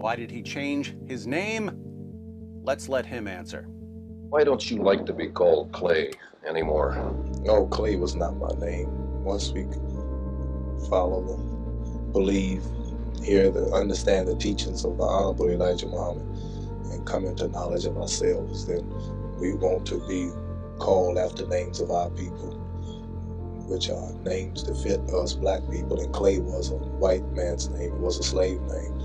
Why did he change his name? Let's let him answer. Why don't you like to be called Clay anymore? No, Clay was not my name. Once we follow believe, hear, understand the teachings of the Honorable Elijah Muhammad and come into knowledge of ourselves, then we want to be called after names of our people, which are names that fit us black people. And Clay was a white man's name. It was a slave name.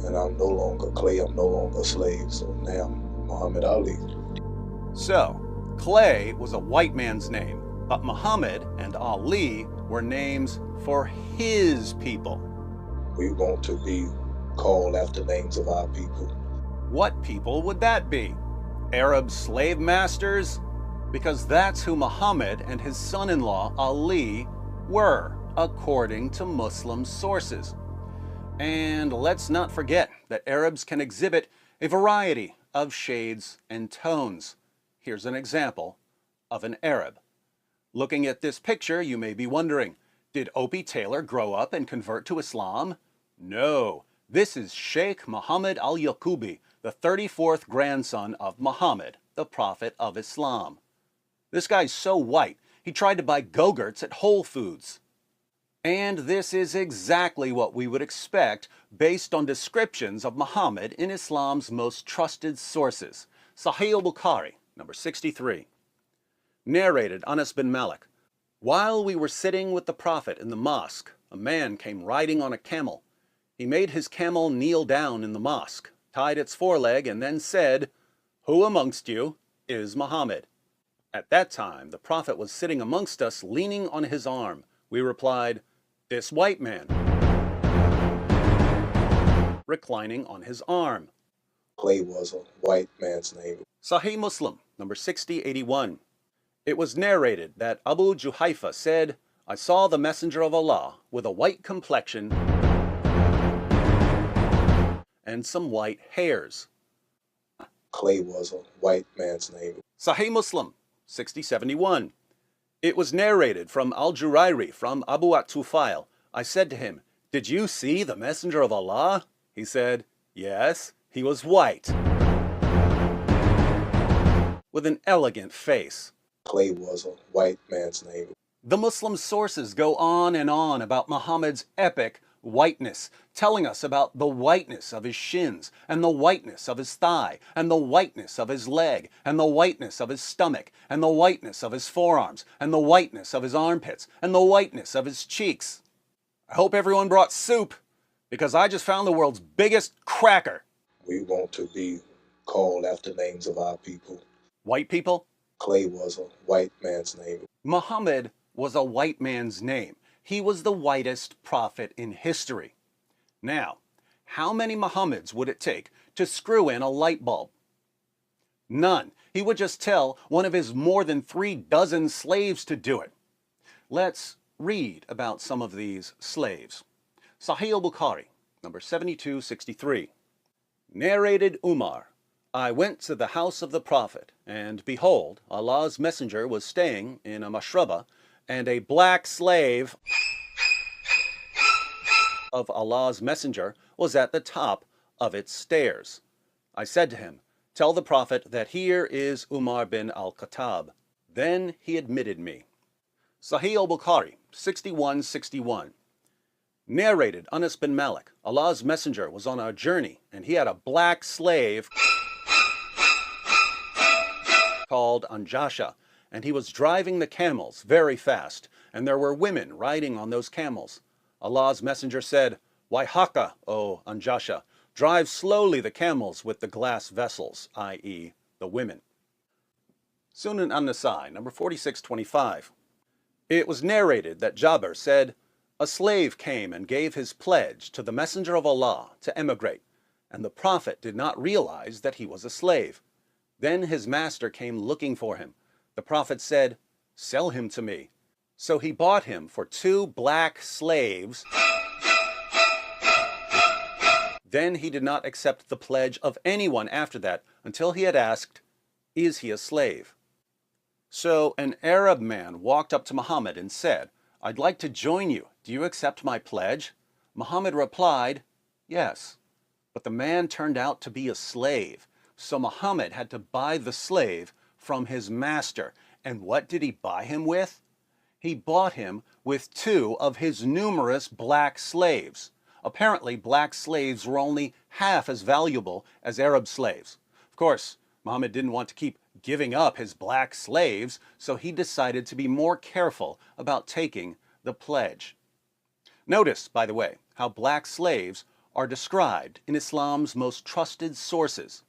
And I'm no longer Clay. I'm no longer a slave. So now I'm Muhammad Ali. So, Clay was a white man's name, but Muhammad and Ali were names for his people. We want to be called after names of our people. What people would that be? Arab slave masters? Because that's who Muhammad and his son-in-law Ali were, according to Muslim sources. And let's not forget that Arabs can exhibit a variety of shades and tones. Here's an example of an Arab. Looking at this picture, you may be wondering, did Opie Taylor grow up and convert to Islam? No, this is Sheikh Muhammad al-Yaqubi, the 34th grandson of Muhammad, the Prophet of Islam. This guy's so white, he tried to buy Go-Gurts at Whole Foods. And this is exactly what we would expect based on descriptions of Muhammad in Islam's most trusted sources. Sahih al-Bukhari, number 63. Narrated Anas bin Malik. While we were sitting with the Prophet in the mosque, a man came riding on a camel. He made his camel kneel down in the mosque, tied its foreleg, and then said, "Who amongst you is Muhammad?" At that time, the Prophet was sitting amongst us, leaning on his arm. We replied, "This white man," reclining on his arm. Clay was a white man's name. Sahih Muslim, number 6081. It was narrated that Abu Juhayfa said, "I saw the Messenger of Allah with a white complexion and some white hairs." Clay was a white man's name. Sahih Muslim, 6071. It was narrated from Al-Jurairi from Abu at-Tufail. I said to him, "Did you see the Messenger of Allah?" He said, "Yes, he was white, with an elegant face." Clay was a white man's name. The Muslim sources go on and on about Muhammad's epic whiteness, telling us about the whiteness of his shins, and the whiteness of his thigh, and the whiteness of his leg, and the whiteness of his stomach, and the whiteness of his forearms, and the whiteness of his armpits, and the whiteness of his cheeks. I hope everyone brought soup, because I just found the world's biggest cracker. We want to be called after names of our people. White people? Clay was a white man's name. Muhammad was a white man's name. He was the whitest prophet in history. Now, how many Muhammads would it take to screw in a light bulb? None. He would just tell one of his more than 36 slaves to do it. Let's read about some of these slaves. Sahih al-Bukhari, number 7263. Narrated Umar. I went to the house of the Prophet, and behold, Allah's messenger was staying in a mashraba, and a black slave of Allah's messenger was at the top of its stairs. I said to him, "Tell the Prophet that here is Umar bin al-Khattab." Then he admitted me. Sahih al-Bukhari, 6161. Narrated Anas bin Malik. Allah's messenger was on a journey, and he had a black slave called Anjasha, and he was driving the camels very fast, and there were women riding on those camels. Allah's messenger said, "Waihaka, O Anjasha, drive slowly the camels with the glass vessels," i.e. the women. Sunan an-Nasai, number 4625. It was narrated that Jabir said, "A slave came and gave his pledge to the Messenger of Allah to emigrate, and the Prophet did not realize that he was a slave. Then his master came looking for him. The Prophet said, 'Sell him to me.' So he bought him for 2 black slaves. Then he did not accept the pledge of anyone after that until he had asked, 'Is he a slave?' So an Arab man walked up to Muhammad and said, 'I'd like to join you. Do you accept my pledge?' Muhammad replied, 'Yes.' But the man turned out to be a slave, so Muhammad had to buy the slave from his master. And what did he buy him with? He bought him with 2 of his numerous black slaves. Apparently, black slaves were only half as valuable as Arab slaves. Of course, Muhammad didn't want to keep giving up his black slaves, so he decided to be more careful about taking the pledge. Notice, by the way, how black slaves are described in Islam's most trusted sources.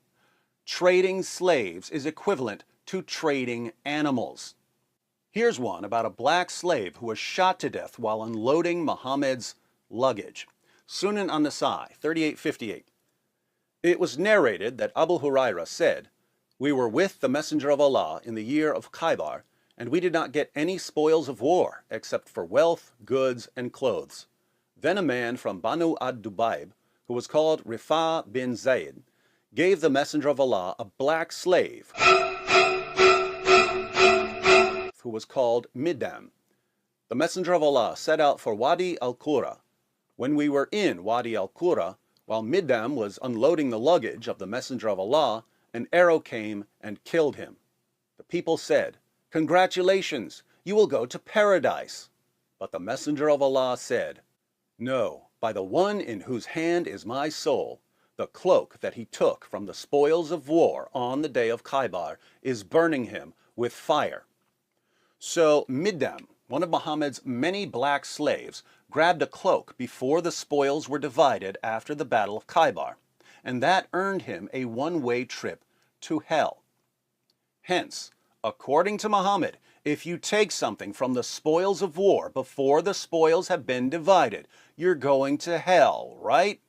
Trading slaves is equivalent to trading animals. Here's one about a black slave who was shot to death while unloading Muhammad's luggage. Sunan an-Nasa'i 3858. It was narrated that Abu Huraira said, "We were with the Messenger of Allah in the year of Khaybar, and we did not get any spoils of war except for wealth, goods, and clothes. Then a man from Banu ad-Dubayb, who was called Rifa bin Zayd, gave the Messenger of Allah a black slave who was called Midam. The Messenger of Allah set out for Wadi al-Qura. When we were in Wadi al-Qura, while Midam was unloading the luggage of the Messenger of Allah, an arrow came and killed him. The people said, 'Congratulations, you will go to paradise.' But the Messenger of Allah said, 'No, by the one in whose hand is my soul, the cloak that he took from the spoils of war on the day of Khaybar is burning him with fire.'" So Midam, one of Muhammad's many black slaves, grabbed a cloak before the spoils were divided after the Battle of Khaybar, and that earned him a one-way trip to hell. Hence, according to Muhammad, if you take something from the spoils of war before the spoils have been divided, you're going to hell, right?